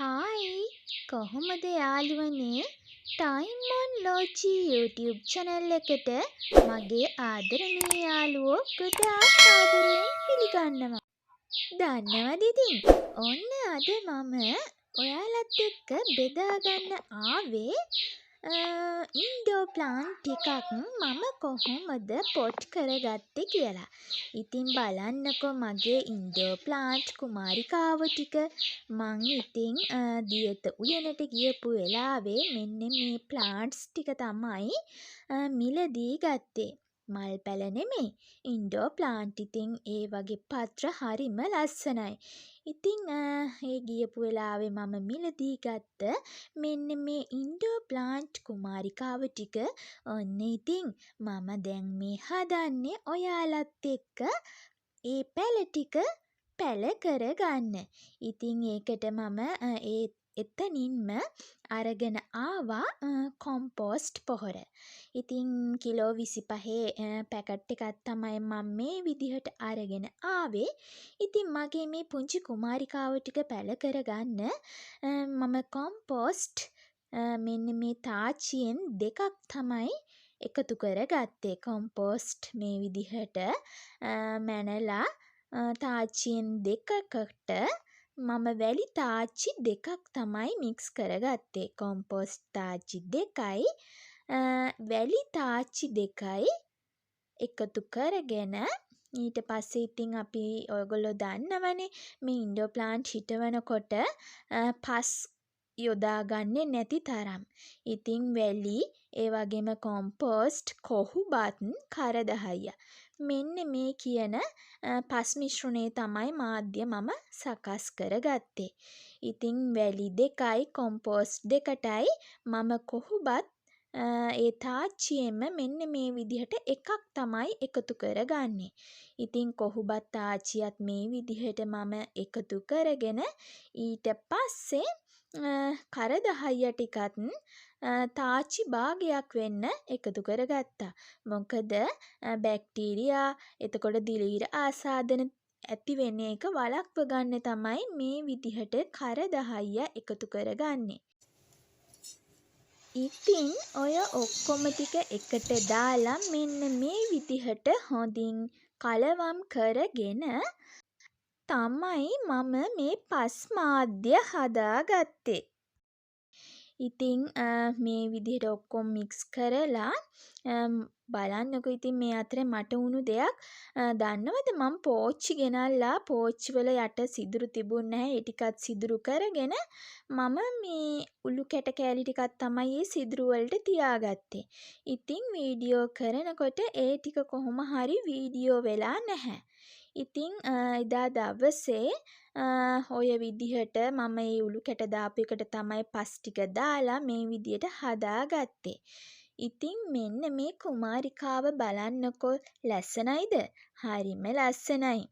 Hi කොහොමද යාළුවනේ time on ලෝචි YouTube channel එකට මගේ ආදරණීය යාළුවෝ ගොඩාක් ආදරයෙන් පිළිගන්නවා. දන්නවද ඉතින් ඔන්න අද මම ඔයාලත් එක්ක බෙදාගන්න ආවේ ඉන්ඩෝ ප්ලාන්ට් ටිකක් මම කොහොමද පොට් කරගත්තේ කියලා. ඉතින් බලන්නකෝ මගේ ඉන්ඩෝ ප්ලාන්ට් කුමාරිකාව ටික මං ඉතින් දියත උයනට ගියපු වෙලාවේ මෙන්න මේ ප්ලාන්ට්ස් ටික තමයි මිලදී ගත්තේ. මල් පැල නෙමෙයි ඉන්ඩෝ ප්ලාන්ට්. ඉතින් ඒ වගේ පත්‍ර හරිම ලස්සනයි. ඉතින් ඒ ගියපු වෙලාවේ මම මිලදී ගත්ත මෙන්න මේ ඉන්ඩෝ ප්ලාන්ට් කුමාරිකාව ටික ඔන්න ඉතින් මම දැන් මේ හදන්නේ ඔයාලත් එක්ක ඒ පැල ටික පැල කරගන්න. ඉතින් ඒකට මම එතනින්ම අරගෙන ආවා කොම්පෝස්ට් පොහොර. ඉතින් කිලෝ 25 පැකට් එකක් තමයි මම මේ විදිහට අරගෙන ආවේ. ඉතින් මගේ මේ පුංචි කුමාරිකාව ටික පැල කරගන්න මම කොම්පෝස්ට් මෙන්න මේ තාච්චියෙන් 2ක් තමයි එකතු කරගත්තේ. කොම්පෝස්ට් මේ විදිහට මැනලා තාච්චියෙන් 2කට මම වැලි තාච්චි 2ක් තමයි මික්ස් කරගත්තේ. කොම්පෝස්ට් තාච්චි 2යි වැලි තාච්චි 2යි එකතු කරගෙන ඊට පස්සේ ඉතින් අපි ඔයගොල්ලෝ දන්නවනේ මේ ඉන්ඩෝ ප්ලාන්ට් හිටවනකොට පස් යොදාගන්නේ නැති තරම්. ඉතින් වැලි ඒ වගේම කොම්පෝස්ට් කොහුබත් කරදහය මෙන්න මේ කියන පස් මිශ්‍රණය තමයි මාධ්‍ය මම සකස් කරගත්තේ. ඉතින් වැලි 2යි කොම්පෝස්ට් 2ටයි මම කොහුබත් ඒ තාච්චියෙම මෙන්න මේ විදිහට එකක් තමයි එකතු කරගන්නේ. ඉතින් කොහුබත් තාච්චියත් මේ විදිහට මම එකතු කරගෙන ඊට පස්සේ කරදහය ටිකත් තාච්චි භාගයක් වෙන්න එකතු කරගත්තා. මොකද බැක්ටීරියා එතකොට දිලීර ආසාදන ඇති වෙන එක වළක්ව ගන්න තමයි මේ විදිහට කරදහය එකතු කරගන්නේ. ඉතින් ඔය ඔක්කොම ටික එකට දාලා මෙන්න මේ විදිහට හොඳින් කලවම් කරගෙන තමයි මම මේ පස් මාධ්‍ය හදාගත්තේ. ඉතින් මේ විදිහට ඔක්කොම මික්ස් කරලා බලන්නකෝ. ඉතින් මේ අතරේ මට වුණු දෙයක් දන්නවද මම පෝච්චි ගෙනල්ලා පෝච්චි වල යට සිදුරු තිබුණ නැහැ. ඒ ටිකත් සිදුරු කරගෙන මම මේ උළු කැට කෑලි ටිකක් තමයි ඒ සිදුරු වලට තියාගත්තේ. ඉතින් වීඩියෝ කරනකොට ඒ ටික කොහොම හරි වීඩියෝ වෙලා නැහැ. ඉතින් එදා දවසේ ඔය විදිහට මම මේ උළු කැට දාපු එකට තමයි පස් ටික දාලා මේ විදිහට හදාගත්තේ. ඉතින් මෙන්න මේ කුමාරිකාව බලන්නකෝ ලස්සනයිද? හරිම ලස්සනයි.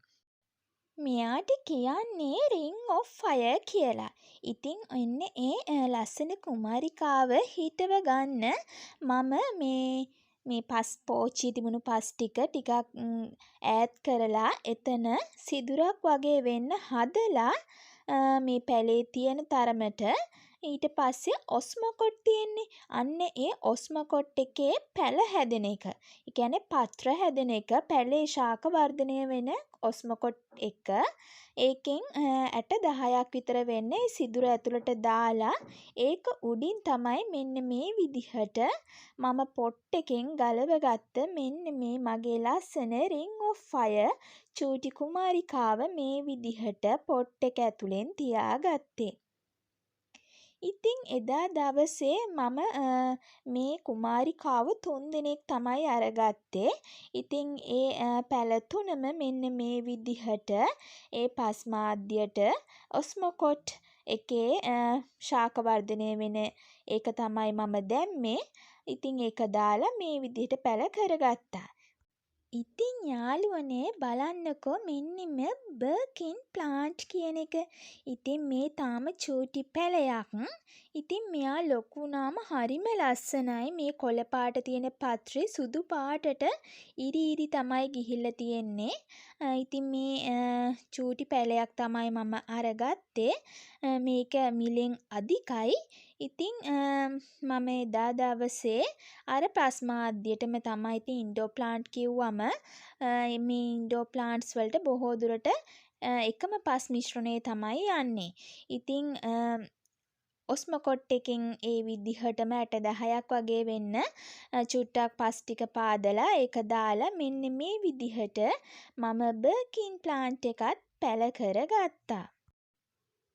මෙයාට කියන්නේ රින් ඔෆ් ෆයර් කියලා. ඉතින් ඔන්න ඒ ලස්සන කුමාරිකාව හිටව ගන්න මම මේ පස් පෝච්චියේ තිබුණු පස් ටිකක් ඈඩ් කරලා එතන සිදුරක් වගේ වෙන්න හදලා මේ පැලේ තියෙන තරමට ඊට පස්සේ ඔස්මොකොට් තියෙන්නේ. අන්න ඒ ඔස්මොකොට් එකේ පැල හැදෙන එක. ඒ කියන්නේ පත්‍ර හැදෙන එක පැලේ ශාක වර්ධනය වෙන ඔස්මොකොට් එක. ඒකෙන් ඇට 10ක් විතර වෙන්නේ සිදුර ඇතුළට දාලා ඒක උඩින් තමයි මෙන්න මේ විදිහට මම පොට් එකෙන් ගලවගත්ත මෙන්න මේ මගේ ලස්සන රින් ඔෆ් ෆයර් චූටි කුමාරිකාව මේ විදිහට පොට් එක ඇතුලෙන් තියාගත්තේ. ඉතින් එදා දවසේ මම මේ කුමාරිකාව 3 දෙනෙක් තමයි අරගත්තේ. ඉතින් ඒ පැල තුනම මෙන්න මේ විදිහට ඒ පස් මාධ්‍යයට ඔස්මොකොට් එකේ ශාක වර්ධනය වෙන ඒක තමයි මම දැම්මේ. ඉතින් ඒක දාලා මේ විදිහට පැල කරගත්තා. ඉතින් යාළුවනේ බලන්නකෝ මෙන්න මේ බර්කින් ප්ලාන්ට් කියන එක. ඉතින් මේ තාම චූටි පැලයක්. ඉතින් මෙයා ලොකු වුණාම හරිම ලස්සනයි. මේ කොළ පාට තියෙන පත්‍රේ සුදු පාටට ඉරි ඉරි තමයි ගිහිල්ලා තියෙන්නේ. ඉතින් මේ චූටි පැලයක් තමයි මම අරගත්තේ. මේක මිලෙන් අධිකයි. ඉතින් මම එදා දවසේ අර ප්‍රස්මාද්‍යයටම තමයි ඉතින් ඉන්ඩෝ ප්ලාන්ට් කිව්වම මේ ඉන්ඩෝ ප්ලාන්ට්ස් වලට බොහෝ දුරට එකම පස් මිශ්‍රණය තමයි යන්නේ. ඉතින් ඔස්මොකොට් එකෙන් ඒ විදිහටම 10ක් වගේ වෙන්න චුට්ටක් පස් ටික පාදලා ඒක දාලා මෙන්න මේ විදිහට මම බර්කින් ප්ලාන්ට් එකත් පැල කරගත්තා.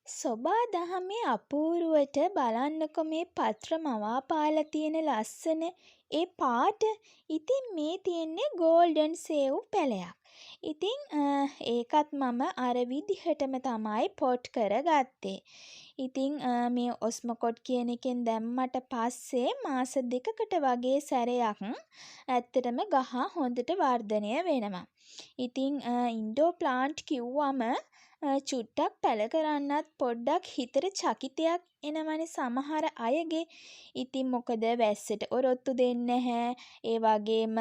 සොබා දහමේ අපූරුවට බලන්නකො මේ පත්‍ර මවාපාලා තියෙන ලස්සන ඒ පාට. ඉතින් මේ තියෙන්නේ ගෝල්ඩන් සේව් පැලයක්. ඉතින් ඒකත් මම අර විදිහටම තමයි පොට් කරගත්තේ. ඉතින් මේ ඔස්මොකොට් කියන එකෙන් දැම්මට පස්සේ මාස 2කට වගේ සැරයක් ඇත්තටම ගහ හොඳට වර්ධනය වෙනවා. ඉතින් ඉන්ඩෝ ප්ලාන්ට් කිව්වම චුට්ටක් පැල කරන්නත් පොඩ්ඩක් හිතට චකිතයක් එනවනේ සමහර අයගේ. ඉතින් මොකද වැස්සට ඔරොත්තු දෙන්නේ නැහැ. ඒ වගේම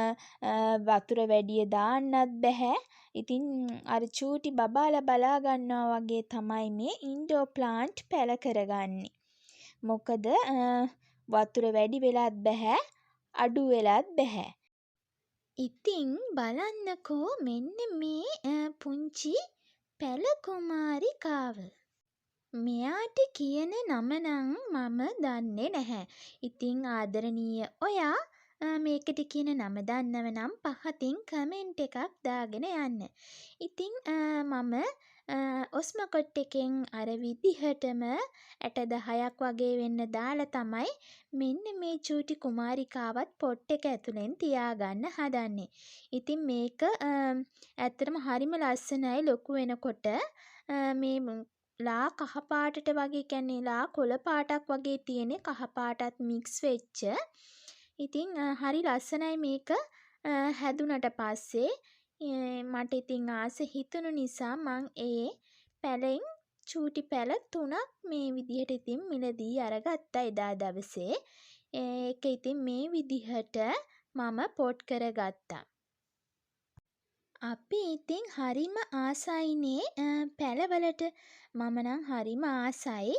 වතුර වැඩිය දාන්නත් බෑ. ඉතින් අර චූටි බබාලා බලා ගන්නවා වගේ තමයි මේ ඉන්ඩෝ ප්ලාන්ට් පැල කරගන්නේ. මොකද වතුර වැඩි වෙලත් බෑ, අඩු වෙලත් බෑ. ඉතින් බලන්නකෝ මෙන්න මේ පුංචි පැල කුමාරිකාව. මෙයාට කියන නම නම් මම දන්නේ නැහැ. ඉතින් ආදරණීය ඔයා මේකට කියන නම දන්නව නම් පහතින් කමෙන්ට් එකක් දාගෙන යන්න. ඉතින් මම ඔස්මොකොට් එකෙන් අර විදිහටම 10ක් වගේ වෙන්න දාලා තමයි මෙන්න මේ චූටි කුමාරිකාවත් පොට් එක ඇතුලෙන් තියාගන්න හදන්නේ. ඉතින් මේක ඇත්තටම හරිම ලස්සනයි ලොකු වෙනකොට. මේ ලා කහ පාටට වගේ කියන්නේ ලා කොළ පාටක් වගේ තියෙන කහ පාටත් මික්ස් වෙච්ච. ඉතින් හරි ලස්සනයි මේක හැදුනට පස්සේ. මට ඉතින් ආස හිතුණු නිසා මං ඒ පැලෙන් චූටි පැල 3ක් මේ විදිහට ඉතින් මිලදී අරගත්තා එදා දවසේ. ඒක ඉතින් මේ විදිහට මම පොට් කරගත්තා. අපි ඉතින් හරිම ආසයිනේ පැලවලට. මම නම් හරිම ආසයි.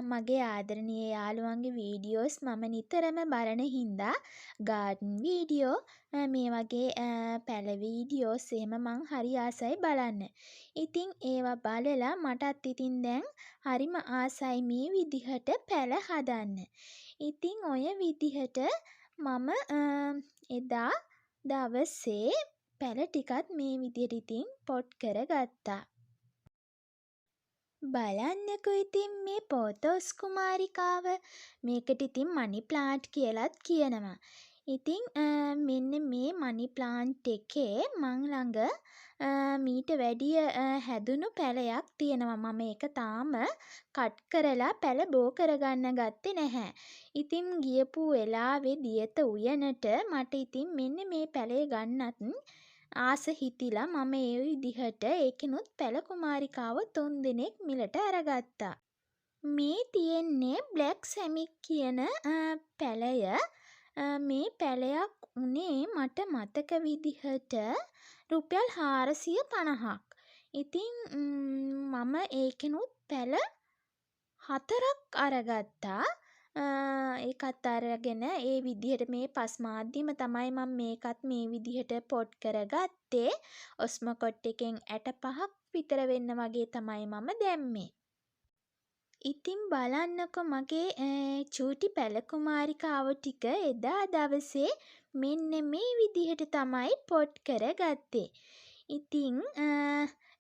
මගේ ආදරණීය යාළුවන්ගේ වීඩියෝස් මම නිතරම බලන හින්දා ගාඩන් වීඩියෝ මේ වගේ පැල වීඩියෝස් එහෙම මං හරි ආසයි බලන්න. ඉතින් ඒවා බලලා මටත් ඉතින් දැන් හරිම ආසයි මේ විදිහට පැල හදන්න. ඉතින් ඔය විදිහට මම එදා දවසේ පැල ටිකත් මේ විදිහට ඉතින් පොට් කරගත්තා. බලන්නකෝ ඉතින් මේ පෝතෝස් කුමාරිකාව. මේකට ඉතින් මනි ප්ලාන්ට් කියලාත් කියනවා. ඉතින් මෙන්න මේ මනි ප්ලාන්ට් එකේ මං ළඟ මීට වැඩිය හැදුණු පැලයක් තියෙනවා. මම ඒක තාම කට් කරලා පැල බෝ කරගන්න ගත්තේ නැහැ. ඉතින් ගියපු වෙලාවේ දියත උයනට මට ඉතින් මෙන්න මේ පැලේ ගන්නත් ආස හිතිලා මම ඒ විදිහට ඒකිනුත් පැල කුමාරිකාව 3 දෙනෙක් මිලට අරගත්තා. මේ තියෙන්නේ බ්ලැක් සැමික් කියන පැලය. මේ පැලයක් උනේ මට මතක විදිහට රුපියල් 450ක්. ඉතින් මම ඒකිනුත් පැල 4ක් අරගත්තා. ඒකත් අරගෙන ඒ විදිහට මේ පස් මාධ්‍යම තමයි මම මේකත් මේ විදිහට පොට් කරගත්තේ. ඔස්මොකොට් එකෙන් 5ක් විතර වෙන්න වගේ තමයි මම දැම්මේ. ඉතින් බලන්නකො මගේ චූටි පැල කුමාරිකාව ටික එදා දවසේ මෙන්න මේ විදිහට තමයි පොට් කරගත්තේ. ඉතින්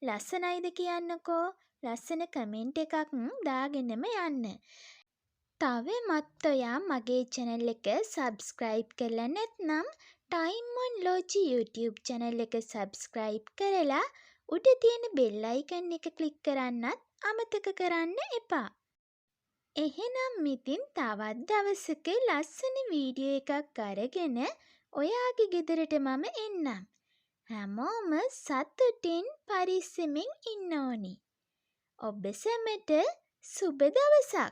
ලස්සනයිද කියන්නකෝ. ලස්සන කමෙන්ට් එකක් දාගෙනම යන්න. තවමත් ඔයා මගේ channel එක subscribe කරලා නැත්නම් Time on Logi YouTube channel එක subscribe කරලා උඩ තියෙන bell icon එක click කරන්නත් අමතක කරන්න එපා. එහෙනම් ඉතින් තවත් දවසක ලස්සන වීඩියෝ එකක් අරගෙන ඔයාගේ ගෙදරට මම එන්නම්. හැමෝම සතුටින් පරිස්සමින් ඉන්න ඕනි. ඔබ සැමට සුබ දවසක්.